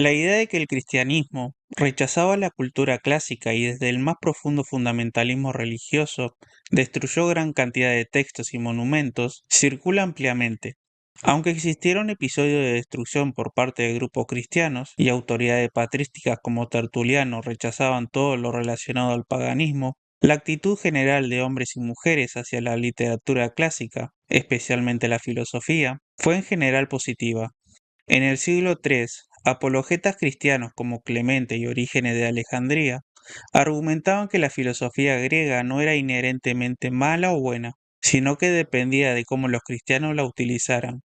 La idea de que el cristianismo rechazaba la cultura clásica y desde el más profundo fundamentalismo religioso destruyó gran cantidad de textos y monumentos circula ampliamente. Aunque existieron episodios de destrucción por parte de grupos cristianos y autoridades patrísticas como Tertuliano rechazaban todo lo relacionado al paganismo, la actitud general de hombres y mujeres hacia la literatura clásica, especialmente la filosofía, fue en general positiva. En el siglo III, apologetas cristianos como Clemente y Orígenes de Alejandría argumentaban que la filosofía griega no era inherentemente mala o buena, sino que dependía de cómo los cristianos la utilizaran.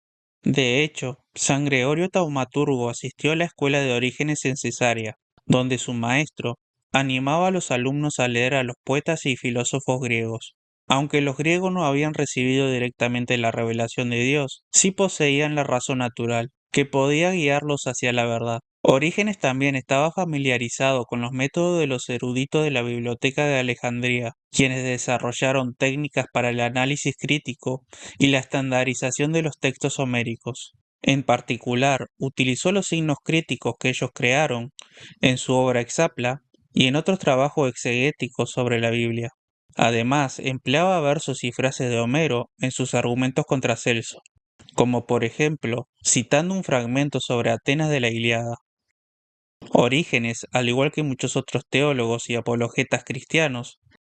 De hecho, San Gregorio Taumaturgo asistió a la escuela de Orígenes en Cesarea, donde su maestro animaba a los alumnos a leer a los poetas y filósofos griegos. Aunque los griegos no habían recibido directamente la revelación de Dios, sí poseían la razón natural, que podía guiarlos hacia la verdad. Orígenes también estaba familiarizado con los métodos de los eruditos de la Biblioteca de Alejandría, quienes desarrollaron técnicas para el análisis crítico y la estandarización de los textos homéricos. En particular, utilizó los signos críticos que ellos crearon en su obra Exapla y en otros trabajos exegéticos sobre la Biblia. Además, empleaba versos y frases de Homero en sus argumentos contra Celso, como por ejemplo, citando un fragmento sobre Atenas de la Ilíada. Orígenes, al igual que muchos otros teólogos y apologetas cristianos,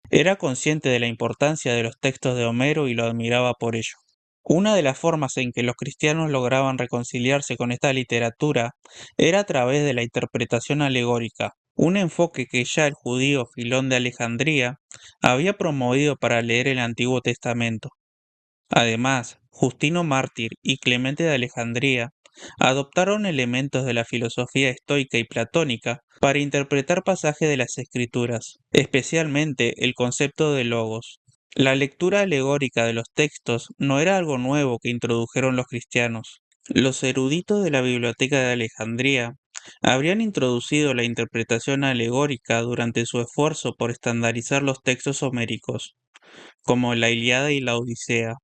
era consciente de la importancia de los textos de Homero y lo admiraba por ello. Una de las formas en que los cristianos lograban reconciliarse con esta literatura era a través de la interpretación alegórica, un enfoque que ya el judío Filón de Alejandría había promovido para leer el Antiguo Testamento. Además, Justino Mártir y Clemente de Alejandría adoptaron elementos de la filosofía estoica y platónica para interpretar pasajes de las Escrituras, especialmente el concepto de logos. La lectura alegórica de los textos no era algo nuevo que introdujeron los cristianos. Los eruditos de la Biblioteca de Alejandría habrían introducido la interpretación alegórica durante su esfuerzo por estandarizar los textos homéricos, como la Ilíada y la Odisea.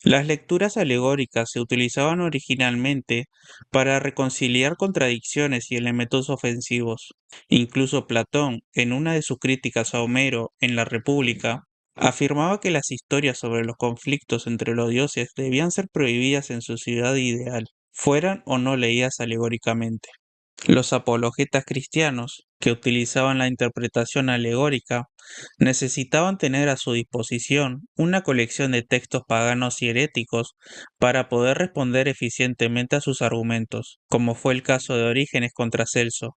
Las lecturas alegóricas se utilizaban originalmente para reconciliar contradicciones y elementos ofensivos. Incluso Platón, en una de sus críticas a Homero en la República, afirmaba que las historias sobre los conflictos entre los dioses debían ser prohibidas en su ciudad ideal, fueran o no leídas alegóricamente. Los apologetas cristianos, que utilizaban la interpretación alegórica, necesitaban tener a su disposición una colección de textos paganos y heréticos para poder responder eficientemente a sus argumentos, como fue el caso de Orígenes contra Celso.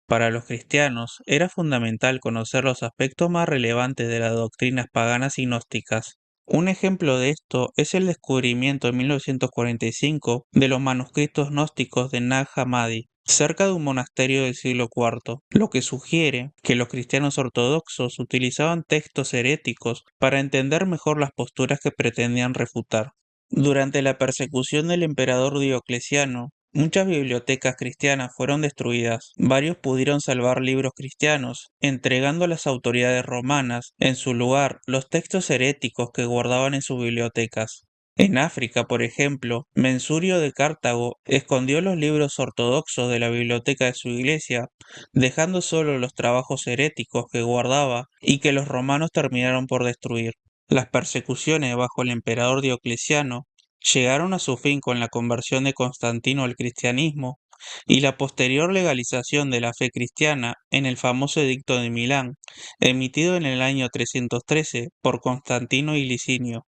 Para los cristianos era fundamental conocer los aspectos más relevantes de las doctrinas paganas y gnósticas. Un ejemplo de esto es el descubrimiento en 1945 de los manuscritos gnósticos de Nag Hammadi, cerca de un monasterio del siglo IV, lo que sugiere que los cristianos ortodoxos utilizaban textos heréticos para entender mejor las posturas que pretendían refutar. Durante la persecución del emperador Diocleciano, muchas bibliotecas cristianas fueron destruidas. Varios pudieron salvar libros cristianos, entregando a las autoridades romanas, en su lugar, los textos heréticos que guardaban en sus bibliotecas. En África, por ejemplo, Mensurio de Cartago escondió los libros ortodoxos de la biblioteca de su iglesia, dejando solo los trabajos heréticos que guardaba y que los romanos terminaron por destruir. Las persecuciones bajo el emperador Diocleciano llegaron a su fin con la conversión de Constantino al cristianismo y la posterior legalización de la fe cristiana en el famoso Edicto de Milán, emitido en el año 313 por Constantino y Licinio.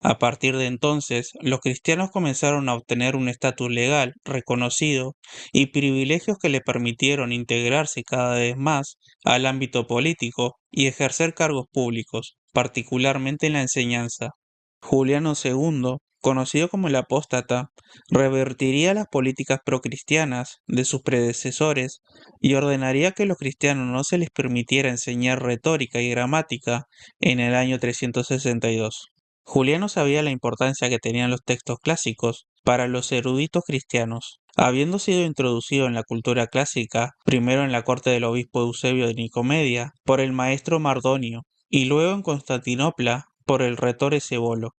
A partir de entonces, los cristianos comenzaron a obtener un estatus legal reconocido y privilegios que le permitieron integrarse cada vez más al ámbito político y ejercer cargos públicos, particularmente en la enseñanza. Juliano II, conocido como el apóstata, revertiría las políticas procristianas de sus predecesores y ordenaría que a los cristianos no se les permitiera enseñar retórica y gramática en el año 362. Juliano sabía la importancia que tenían los textos clásicos para los eruditos cristianos. Habiendo sido introducido en la cultura clásica, primero en la corte del obispo Eusebio de Nicomedia, por el maestro Mardonio, y luego en Constantinopla por el retor Escevolo.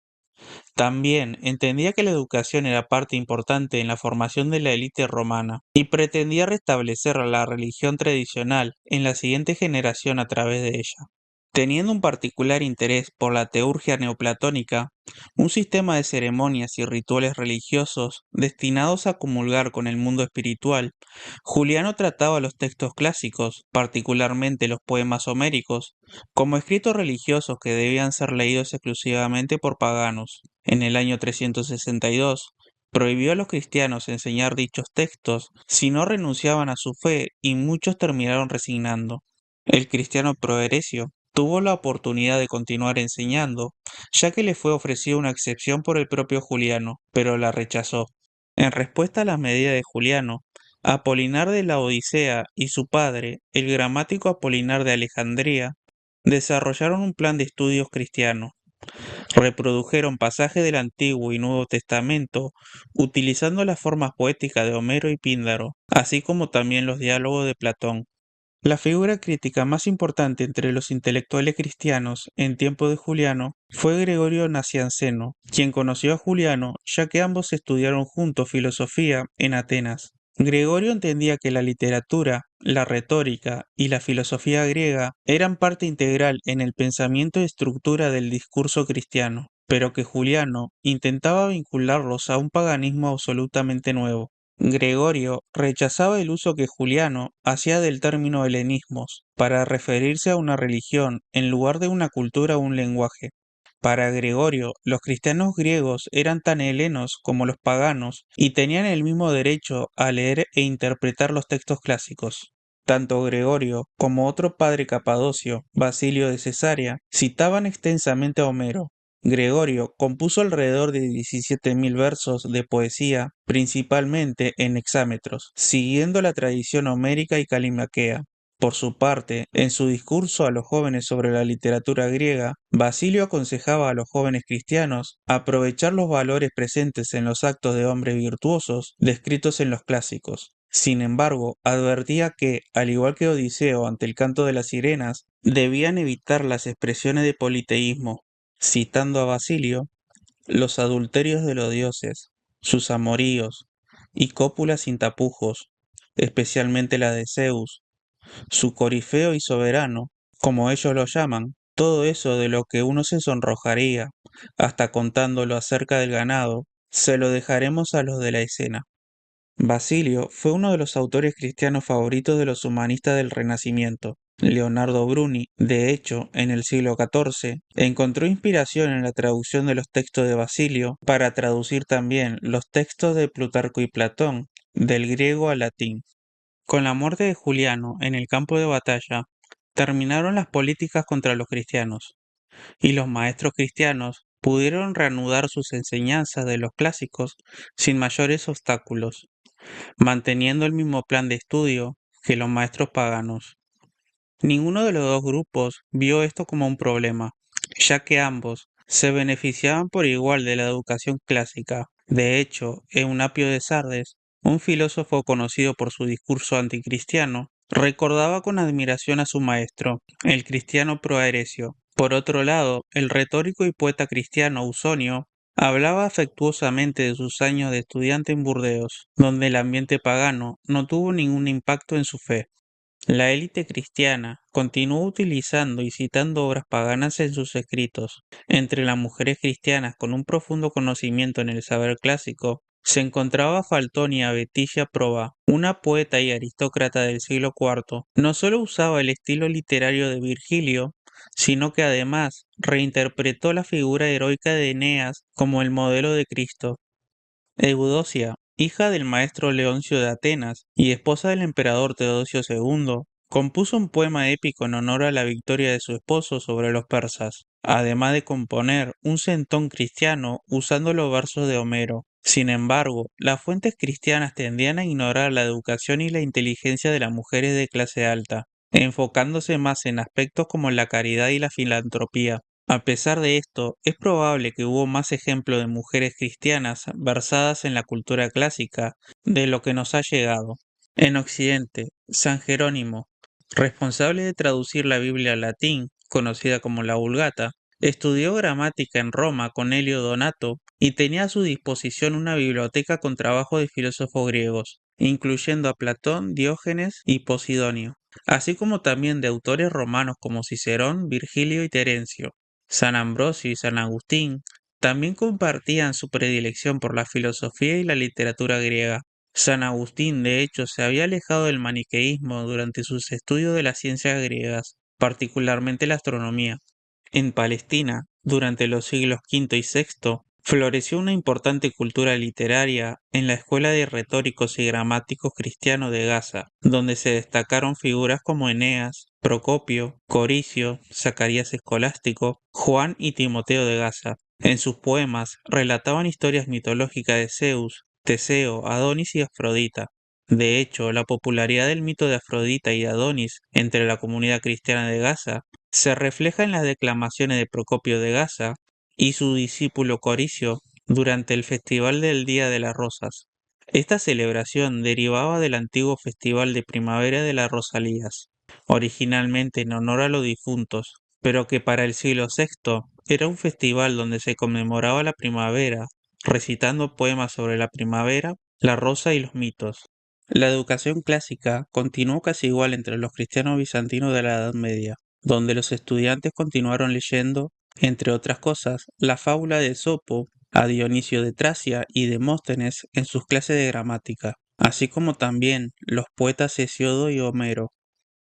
También entendía que la educación era parte importante en la formación de la élite romana y pretendía restablecer la religión tradicional en la siguiente generación a través de ella. Teniendo un particular interés por la teurgia neoplatónica, un sistema de ceremonias y rituales religiosos destinados a comulgar con el mundo espiritual, Juliano trataba los textos clásicos, particularmente los poemas homéricos, como escritos religiosos que debían ser leídos exclusivamente por paganos. En el año 362, prohibió a los cristianos enseñar dichos textos si no renunciaban a su fe y muchos terminaron resignando. El cristiano Proeresio tuvo la oportunidad de continuar enseñando, ya que le fue ofrecida una excepción por el propio Juliano, pero la rechazó. En respuesta a las medidas de Juliano, Apolinar de la Odisea y su padre, el gramático Apolinar de Alejandría, desarrollaron un plan de estudios cristiano. Reprodujeron pasajes del Antiguo y Nuevo Testamento utilizando las formas poéticas de Homero y Píndaro, así como también los diálogos de Platón. La figura crítica más importante entre los intelectuales cristianos en tiempo de Juliano fue Gregorio Nacianceno, quien conoció a Juliano ya que ambos estudiaron juntos filosofía en Atenas. Gregorio entendía que la literatura, la retórica y la filosofía griega eran parte integral en el pensamiento y estructura del discurso cristiano, pero que Juliano intentaba vincularlos a un paganismo absolutamente nuevo. Gregorio rechazaba el uso que Juliano hacía del término helenismos para referirse a una religión en lugar de una cultura o un lenguaje. Para Gregorio, los cristianos griegos eran tan helenos como los paganos y tenían el mismo derecho a leer e interpretar los textos clásicos. Tanto Gregorio como otro padre capadocio, Basilio de Cesarea, citaban extensamente a Homero. Gregorio compuso alrededor de 17.000 versos de poesía, principalmente en hexámetros, siguiendo la tradición homérica y calimaquea. Por su parte, en su discurso a los jóvenes sobre la literatura griega, Basilio aconsejaba a los jóvenes cristianos aprovechar los valores presentes en los actos de hombres virtuosos descritos en los clásicos. Sin embargo, advertía que, al igual que Odiseo ante el canto de las sirenas, debían evitar las expresiones de politeísmo, citando a Basilio, los adulterios de los dioses, sus amoríos y cópulas sin tapujos, especialmente la de Zeus, su corifeo y soberano, como ellos lo llaman, todo eso de lo que uno se sonrojaría, hasta contándolo acerca del ganado, se lo dejaremos a los de la escena. Basilio fue uno de los autores cristianos favoritos de los humanistas del Renacimiento. Leonardo Bruni, de hecho, en el siglo XIV, encontró inspiración en la traducción de los textos de Basilio para traducir también los textos de Plutarco y Platón, del griego al latín. Con la muerte de Juliano en el campo de batalla, terminaron las políticas contra los cristianos, y los maestros cristianos pudieron reanudar sus enseñanzas de los clásicos sin mayores obstáculos, manteniendo el mismo plan de estudio que los maestros paganos. Ninguno de los dos grupos vio esto como un problema, ya que ambos se beneficiaban por igual de la educación clásica. De hecho, Eunapio de Sardes, un filósofo conocido por su discurso anticristiano, recordaba con admiración a su maestro, el cristiano Proaeresio. Por otro lado, el retórico y poeta cristiano Ausonio hablaba afectuosamente de sus años de estudiante en Burdeos, donde el ambiente pagano no tuvo ningún impacto en su fe. La élite cristiana continuó utilizando y citando obras paganas en sus escritos. Entre las mujeres cristianas con un profundo conocimiento en el saber clásico, se encontraba Faltonia Beticia Proba, una poeta y aristócrata del siglo IV. No solo usaba el estilo literario de Virgilio, sino que además reinterpretó la figura heroica de Eneas como el modelo de Cristo. Eudocia, hija del maestro Leoncio de Atenas y esposa del emperador Teodosio II, compuso un poema épico en honor a la victoria de su esposo sobre los persas, además de componer un centón cristiano usando los versos de Homero. Sin embargo, las fuentes cristianas tendían a ignorar la educación y la inteligencia de las mujeres de clase alta, enfocándose más en aspectos como la caridad y la filantropía. A pesar de esto, es probable que hubo más ejemplos de mujeres cristianas versadas en la cultura clásica de lo que nos ha llegado. En Occidente, San Jerónimo, responsable de traducir la Biblia al latín, conocida como la Vulgata, Estudió gramática en Roma con Helio Donato y tenía a su disposición una biblioteca con trabajos de filósofos griegos, incluyendo a Platón, Diógenes y Posidonio, así como también de autores romanos como Cicerón, Virgilio y Terencio. San Ambrosio y San Agustín también compartían su predilección por la filosofía y la literatura griega. San Agustín, de hecho, se había alejado del maniqueísmo durante sus estudios de las ciencias griegas, particularmente la astronomía. En Palestina, durante los siglos V y VI, floreció una importante cultura literaria en la Escuela de Retóricos y Gramáticos Cristianos de Gaza, donde se destacaron figuras como Eneas, Procopio, Coricio, Zacarías Escolástico, Juan y Timoteo de Gaza. En sus poemas relataban historias mitológicas de Zeus, Teseo, Adonis y Afrodita. De hecho, la popularidad del mito de Afrodita y Adonis entre la comunidad cristiana de Gaza se refleja en las declamaciones de Procopio de Gaza y su discípulo Coricio durante el Festival del Día de las Rosas. Esta celebración derivaba del antiguo Festival de Primavera de las Rosalías, originalmente en honor a los difuntos, pero que para el siglo VI era un festival donde se conmemoraba la primavera, recitando poemas sobre la primavera, la rosa y los mitos. La educación clásica continuó casi igual entre los cristianos bizantinos de la Edad Media, donde los estudiantes continuaron leyendo, entre otras cosas, la fábula de Esopo, a Dionisio de Tracia y Demóstenes en sus clases de gramática, así como también los poetas Hesiodo y Homero.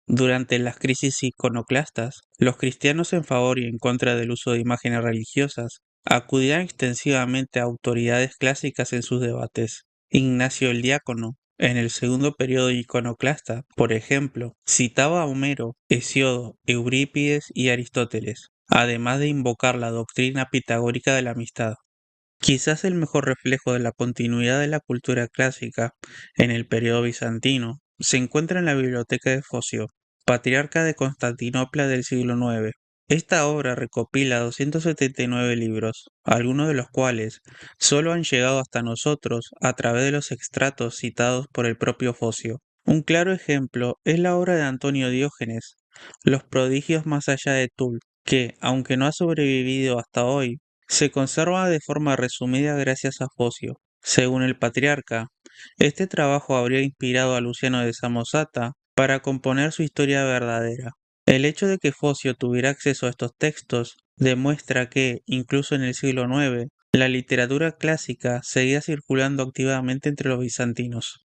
Durante las crisis iconoclastas, los cristianos en favor y en contra del uso de imágenes religiosas acudían extensivamente a autoridades clásicas en sus debates. Ignacio el Diácono, en el segundo periodo iconoclasta, por ejemplo, citaba a Homero, Hesiodo, Eurípides y Aristóteles, además de invocar la doctrina pitagórica de la amistad. Quizás el mejor reflejo de la continuidad de la cultura clásica en el periodo bizantino se encuentra en la biblioteca de Focio, patriarca de Constantinopla del siglo IX. Esta obra recopila 279 libros, algunos de los cuales solo han llegado hasta nosotros a través de los extractos citados por el propio Focio. Un claro ejemplo es la obra de Antonio Diógenes, Los prodigios más allá de Tul, que, aunque no ha sobrevivido hasta hoy, se conserva de forma resumida gracias a Focio. Según el patriarca, este trabajo habría inspirado a Luciano de Samosata para componer su historia verdadera. El hecho de que Focio tuviera acceso a estos textos demuestra que, incluso en el siglo IX, la literatura clásica seguía circulando activamente entre los bizantinos.